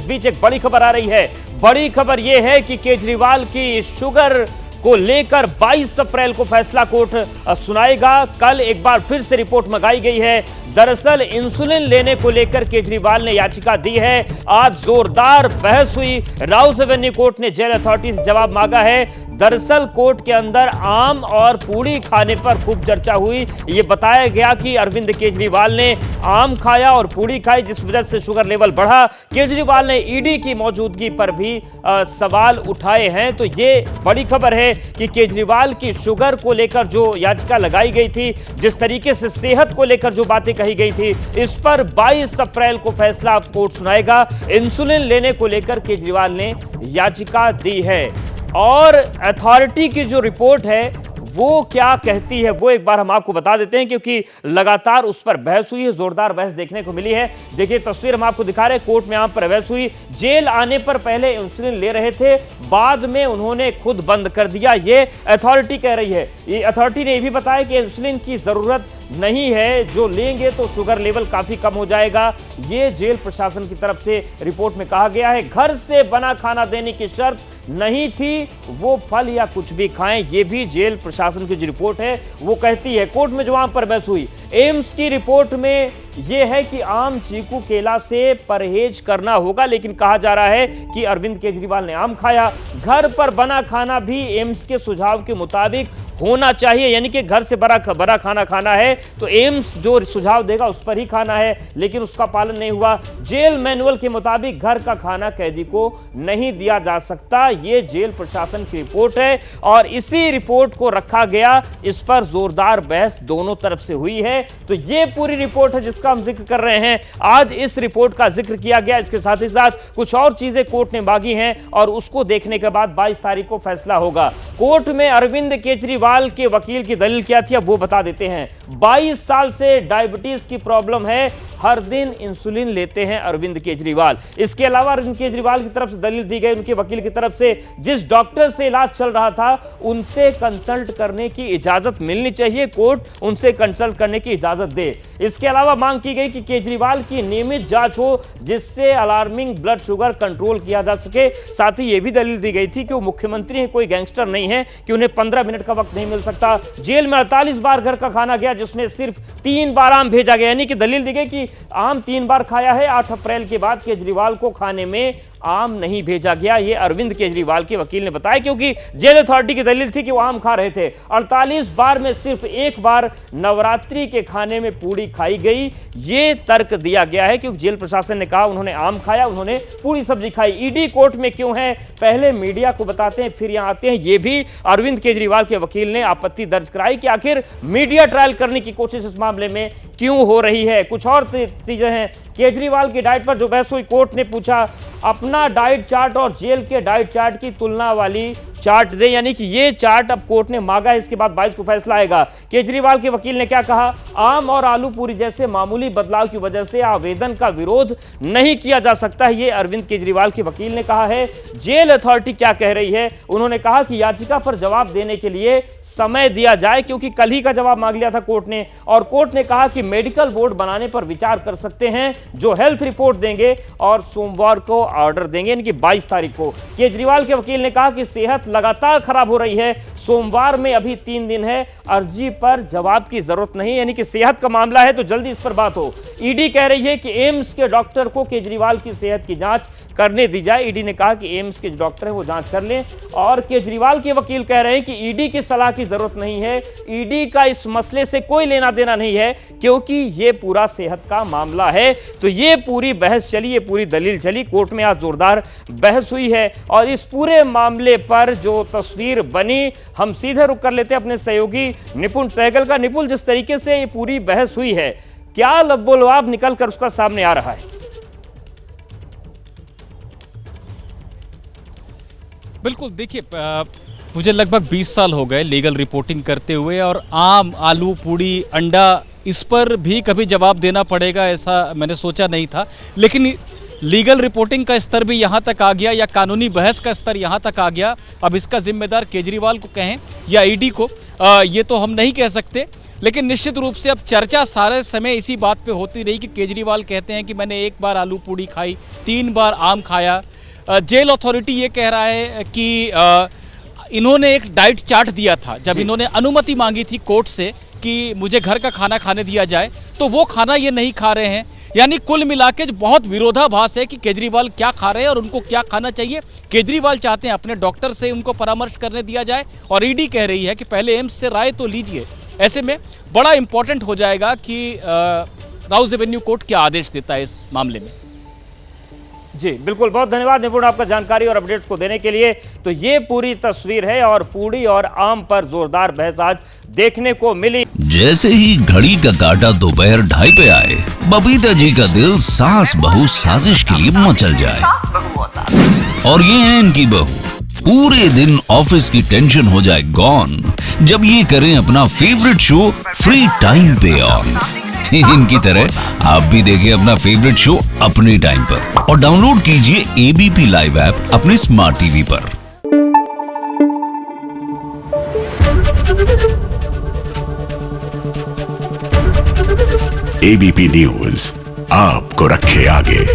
बीच एक बड़ी खबर आ रही है। बड़ी खबर यह है कि केजरीवाल की शुगर को लेकर 22 अप्रैल को फैसला कोर्ट सुनाएगा। कल एक बार फिर से रिपोर्ट मंगाई गई है। दरअसल इंसुलिन लेने को लेकर केजरीवाल ने याचिका दी है। आज जोरदार बहस हुई। राउस एवेन्यू कोर्ट ने जेल अथॉरिटी से जवाब मांगा है। दरअसल कोर्ट के अंदर आम और पूड़ी खाने पर खूब चर्चा हुई। ये बताया गया कि अरविंद केजरीवाल ने आम खाया और पूड़ी खाई, जिस वजह से शुगर लेवल बढ़ा। केजरीवाल ने ईडी की मौजूदगी पर भी सवाल उठाए हैं। तो ये बड़ी खबर है कि केजरीवाल की शुगर को लेकर जो याचिका लगाई गई थी, जिस तरीके से सेहत को लेकर जो बातें कही गई थी, इस पर 22 अप्रैल को फैसला कोर्ट सुनाएगा। इंसुलिन लेने को लेकर केजरीवाल ने याचिका दी है और अथॉरिटी की जो रिपोर्ट है वो क्या कहती है वो एक बार हम आपको बता देते हैं, क्योंकि लगातार उस पर बहस हुई है। जोरदार बहस देखने को मिली है। देखिए तस्वीर हम आपको दिखा रहे हैं। कोर्ट में यहां पर बहस हुई। जेल आने पर पहले इंसुलिन ले रहे थे, बाद में उन्होंने खुद बंद कर दिया, ये अथॉरिटी कह रही है। ये अथॉरिटी ने यह भी बताया कि इंसुलिन की जरूरत नहीं है, जो लेंगे तो शुगर लेवल काफी कम हो जाएगा। ये जेल प्रशासन की तरफ से रिपोर्ट में कहा गया है। घर से बना खाना देने की शर्त नहीं थी, वो फल या कुछ भी खाएं, ये भी जेल प्रशासन की जो रिपोर्ट है वो कहती है। कोर्ट में जो वहां पर बहस हुई, एम्स की रिपोर्ट में यह है कि आम, चीकू, केला से परहेज करना होगा, लेकिन कहा जा रहा है कि अरविंद केजरीवाल ने आम खाया। घर पर बना खाना भी एम्स के सुझाव के मुताबिक होना चाहिए, यानी कि घर से बड़ा खाना खाना है तो एम्स जो सुझाव देगा उस पर ही खाना है, लेकिन उसका पालन नहीं हुआ। जेल मैनुअल के मुताबिक घर का खाना कैदी को नहीं दिया जा सकता। ये जेल प्रशासन की रिपोर्ट है और इसी रिपोर्ट को रखा गया। इस पर जोरदार बहस दोनों तरफ से हुई है। तो ये पूरी रिपोर्ट है जिसका हम जिक्र कर रहे हैं। आज इस रिपोर्ट का जिक्र किया गया। इसके साथ ही साथ कुछ और चीजें कोर्ट ने मांगी हैं और उसको देखने के बाद 22 तारीख को फैसला होगा। कोर्ट में अरविंद केजरीवाल के वकील की दलील क्या थी अब वो बता देते हैं। 22 साल से डायबिटीज की प्रॉब्लम है, हर दिन इंसुलिन लेते हैं अरविंद केजरीवाल। इसके अलावा अरविंद केजरीवाल की तरफ से दलील दी गई, उनके वकील की तरफ से, जिस डॉक्टर से इलाज चल रहा था उनसे कंसल्ट करने की इजाजत मिलनी चाहिए, कोर्ट उनसे कंसल्ट करने की इजाजत दे। इसके अलावा मांग की गई कि केजरीवाल की नियमित जांच हो, जिससे अलार्मिंग ब्लड शुगर कंट्रोल किया जा सके। साथ ही यह भी दलील दी गई थी कि वो मुख्यमंत्री हैं, कोई गैंगस्टर नहीं है कि उन्हें 15 मिनट का वक्त नहीं मिल सकता। जेल में 48 बार घर का खाना गया, जिसमें सिर्फ 3 बार आम भेजा गया, यानी कि दलील दी गई कि आम 3 बार खाया है। 8 अप्रैल के बाद केजरीवाल को खाने में आम नहीं भेजा गया, ये अरविंद केजरीवाल के वकील ने बताया, क्योंकि जेल अथॉरिटी की दलील थी कि वो आम खा रहे थे। 48 बार में सिर्फ 1 बार नवरात्रि के खाने में पूड़ी खाई गई, ये तर्क दिया गया है, क्योंकि जेल प्रशासन ने कहा उन्होंने आम खाया, उन्होंने पूरी सब्जी खाई। ईडी कोर्ट में क्यों है, पहले मीडिया को बताते हैं फिर यहां आते हैं। ये भी अरविंद केजरीवाल के वकील ने आपत्ति दर्ज कराई कि आखिर मीडिया ट्रायल करने की कोशिश इस मामले में क्यों हो रही है। कुछ और चीजें हैं। केजरीवाल की डाइट पर जो बहस हुई, कोर्ट ने पूछा अपना डाइट चार्ट और जेल के डाइट चार्ट की तुलना वाली चार्ट दे, यानी कि ये चार्ट अब कोर्ट ने मांगा है। इसके बाद 22 को फैसला आएगा। केजरीवाल के वकील ने क्या कहा, आम और आलू पूरी जैसे मामूली बदलाव की वजह से आवेदन का विरोध नहीं किया जा सकता है, ये अरविंद केजरीवाल के वकील ने कहा है। जेल अथॉरिटी क्या कह रही है, उन्होंने कहा कि याचिका पर जवाब देने के लिए समय दिया जाए, क्योंकि कल ही का जवाब मांग लिया था कोर्ट ने, और कोर्ट ने कहा कि मेडिकल बोर्ड बनाने पर विचार कर सकते हैं, जो हेल्थ रिपोर्ट देंगे और सोमवार को ऑर्डर देंगे, यानी कि 22 तारीख को। केजरीवाल के वकील ने कहा कि सेहत लगातार खराब हो रही है, सोमवार में अभी 3 दिन है, अर्जी पर जवाब की जरूरत नहीं, यानी कि सेहत का मामला है तो जल्दी इस पर बात हो। ईडी कह रही है कि एम्स के डॉक्टर को केजरीवाल की सेहत की जांच करने दी जाए। ईडी ने कहा कि एम्स के जो डॉक्टर हैं वो जांच कर लें, और केजरीवाल के वकील कह रहे हैं कि ईडी की सलाह की जरूरत नहीं है, ईडी का इस मसले से कोई लेना देना नहीं है, क्योंकि ये पूरा सेहत का मामला है। तो ये पूरी बहस चली, ये पूरी दलील चली, कोर्ट में आज जोरदार बहस हुई है। और इस पूरे मामले पर जो तस्वीर बनी, हम सीधे रुक कर लेते हैं अपने सहयोगी निपुण सहगल का। निपुण, जिस तरीके से ये पूरी बहस हुई है, क्या लब्बो-लुआब निकल कर उसका सामने आ रहा है? बिल्कुल, देखिए मुझे लगभग 20 साल हो गए लीगल रिपोर्टिंग करते हुए, और आम, आलू, पूड़ी, अंडा, इस पर भी कभी जवाब देना पड़ेगा ऐसा मैंने सोचा नहीं था। लेकिन लीगल रिपोर्टिंग का स्तर भी यहाँ तक आ गया, या कानूनी बहस का स्तर यहाँ तक आ गया। अब इसका जिम्मेदार केजरीवाल को कहें या ईडी को, ये तो हम नहीं कह सकते। लेकिन निश्चित रूप से अब चर्चा सारे समय इसी बात पे होती रही कि केजरीवाल कहते हैं कि मैंने 1 बार आलू पूड़ी खाई, 3 बार आम खाया। जेल अथॉरिटी ये कह रहा है कि इन्होंने एक डाइट चार्ट दिया था जब इन्होंने अनुमति मांगी थी कोर्ट से कि मुझे घर का खाना खाने दिया जाए, तो वो खाना ये नहीं खा रहे हैं। यानी कुल मिला के बहुत विरोधाभास है कि केजरीवाल क्या खा रहे हैं और उनको क्या खाना चाहिए। केजरीवाल चाहते हैं अपने डॉक्टर से उनको परामर्श करने दिया जाए और ईडी कह रही है कि पहले एम्स से राय तो लीजिए। ऐसे में बड़ा इंपॉर्टेंट हो जाएगा कि राउज एवेन्यू कोर्ट क्या आदेश देता है इस मामले में। जी बिल्कुल, बहुत धन्यवाद निपुण आपका जानकारी और अपडेट्स को देने के लिए। तो ये पूरी तस्वीर है और पूड़ी और आम पर जोरदार बहस आज देखने को मिली। जैसे ही घड़ी का काटा दोपहर 2:30 पे आए, बबीता जी का दिल सास बहू साजिश के लिए मचल जाए। और ये है इनकी बहू, पूरे दिन ऑफिस की टेंशन हो जाए गॉन जब ये करें अपना फेवरेट शो फ्री टाइम पे ऑन। इनकी तरह आप भी देखिए अपना फेवरेट शो अपने टाइम पर और डाउनलोड कीजिए एबीपी लाइव ऐप अपने स्मार्ट टीवी पर। एबीपी न्यूज आपको रखे आगे।